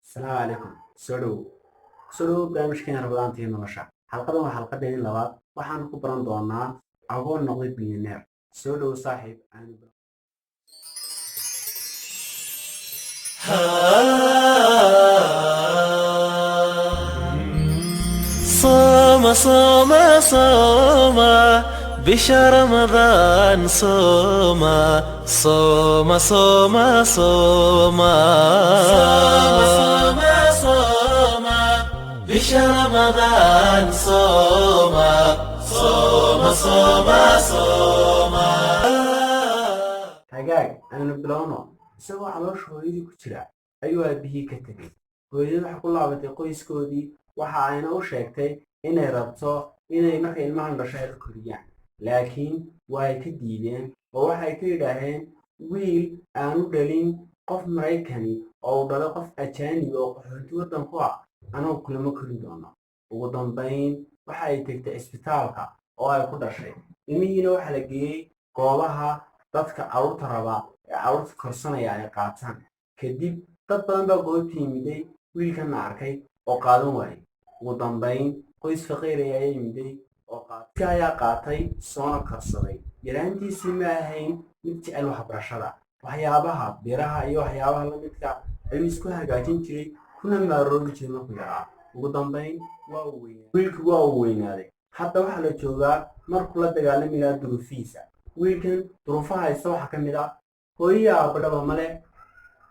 السلام عليكم سلو barnaamijkeena rabadaantii nolosha xalqadan waa xalqadeeni labaad waxaan ku baran doonaa agoon noqday bilyaneer soo dhow saaxiib aan صوم صوم صوم بشهر رمضان صوم صوم صوم صوم صوم صوم بشهر رمضان صوم صوم صوم صوم hagaag aanu bilowno isagoo caloosha hooyadii ku jira ayuu aabihii ka tegey hooyadii waxay ku laabatay qoyskoodii waxa ayna u sheegtay inay rabto inay markay ilmahan dhasho ay ka koriyaan laakiin way ka diideen oo waxay ka yidhaaheen wiil aanu dhalin qof maraykani oo u dhalay qof ajaanib oo qaxoonti waddan ku ah anuu kulama korin doono ugu dambayn waxa ay tegtay isbitaalka oo ay ku dhashay ilmihiina waxaa la geeyey goobaha dadka carruurta raba ee carruurta korsanaya ay qaataan kadib dad badan baa goobta yimiday wiilkana arkay oo qaadan waayey ugu dambayn qoys faqiir ayaa yimiday oo qaatay ayaa qaatay soona karsaday yaraantiisii ma ahayn mid jecel waxbarashada waxyaabaha biraha iyo waxyaabaha la midka ayuu isku hagaajin jiray kuna maaroobi jiray markuu yaraa ugu dambayn wiilku waa uu weynaaday hadda waxaa la joogaa markuu la dagaalami lahaa duruufihiisa wiilkan duruufaha haysta waxaa ka mid ah hooyaya aabadhaba male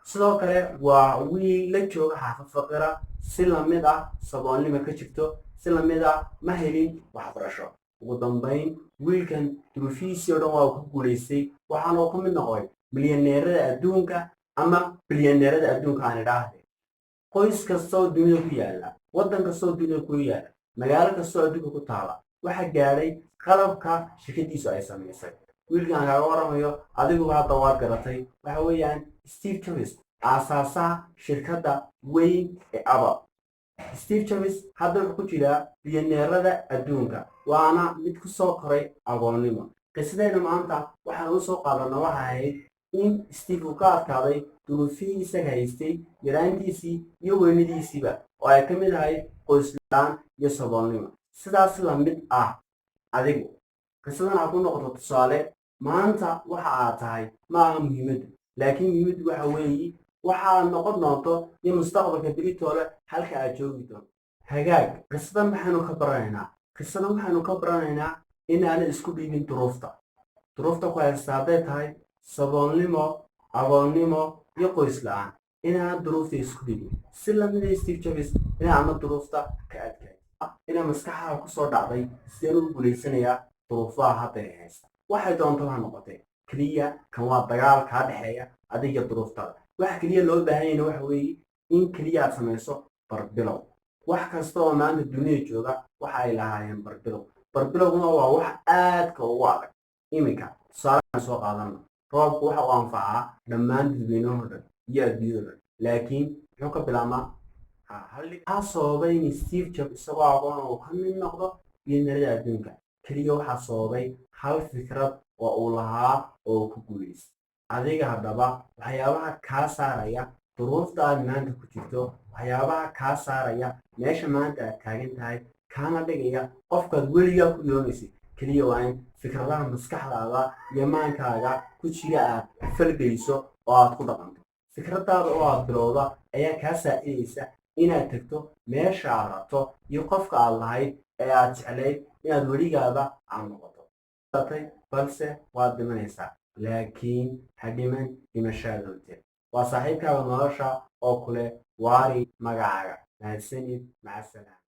sidoo kale waa wiil la jooga xaafad faqira si lamid ah saboolnima ka jirto si lamid ah ma helin waxbarasho ugu dambayn wiilkan duruufihiisii oo dhan waa uu ku guulaystay waxaana uu ka mid noqday milyaneerada adduunka ama bilyaneerada adduunka aan idhaahde qoys kastoo dunida ku yaala waddan kastoo dunida ku yaala magaalo kastoo adduunka ku taala waxaa gaadhay qalabka shirkadiisu ay samaysay wiilkan aan kaaga warramayo adiguba hadda waad garatay waxa weeyaan steve jobs aasaasaha shirkadda weyn ee apple steve jobs hadda wuxuu ku jiraa bilyaneerada adduunka waana mid ku soo koray agoonnimo qisadayna maanta waxaan u soo qaadanaa waxa ahayd in steve uu ka adkaaday duruufihii isaga haystay yaraantiisii iyo weynadiisiiba oo ay ka mid ahayd qoyslaan iyo saboolnimo sidaas la mid ah adigu qisadan ha ku noqoto tusaale maanta waxa aad tahay ma aha muhiimaddu laakiin muhiimaddu waxa weeye waxaad noqon doonto iyo mustaqbalka beritoole halka aad joogi doonto hagaag qisadan waxaynu ka baranaynaa inaanad isku dhiibin duruufta ku haysta hadday tahay saboolnimo agoonnimo iyo qoys la-aan inaanad duruufta isku dhiibin si lamida steve jobs inaadna duruufta ka adkaay inaa maskaxaha ku soo dhacday sideen ugu guulaysanayaa duruufaha hadda ay haysta waxay doonto ha noqotee keliya kan waa dagaal kaa dhexeeya adiga duruuftada waxa keliya loo baahanyayna waxa weeye in keliya aad samayso barbilow wax kasta oo maanta dunida jooga waxa ay lahaayeen barbilowguna waa wax aadka ugu adag iminka tusaaleaan soo qaadano roobku waxa uu anfacaa dhammaan dadweynahoo dhan iyo adduunyado dhan laakiin muxuu ka bilaabmaa waxaa sababay in steve jobs isagoo aqoon uu ka mid noqdo bilyaneerada adduunka keliya waxaa sababay hal fikrad oo uu lahaa oo ku guulaystay adiga haddaba waxyaabaha kaa saaraya duruufta aad maanta ku jirto waxyaabaha kaa saaraya meesha maanta aad taagan tahay kaana dhigaya qofkaad weligaa ku yoonaysay keliya waa in fikradaha maskaxdaada iyo maankaaga ku jira aad falgeyso oo aad ku dhaqanto fikradaada oo aad bilowda ayaa kaa saacidaysa inaad tegto meesha aad rabto iyo qofka aad lahayd ee aad jeclayd inaad weligaada aad noqoto balse waad dhimanaysaa laakiin ha dhiman dhimashaadooteed waa saaxiibkaaga nolosha oo kule waari magacaaga mahadsanid maca salaam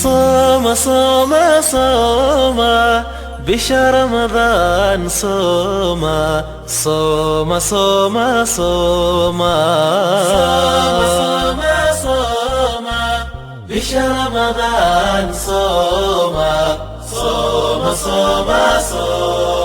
صوم صوم صوم بشهر رمضان صوم صوم صوم صوم صوم صوم بشهر رمضان صوم صوم صوم صوم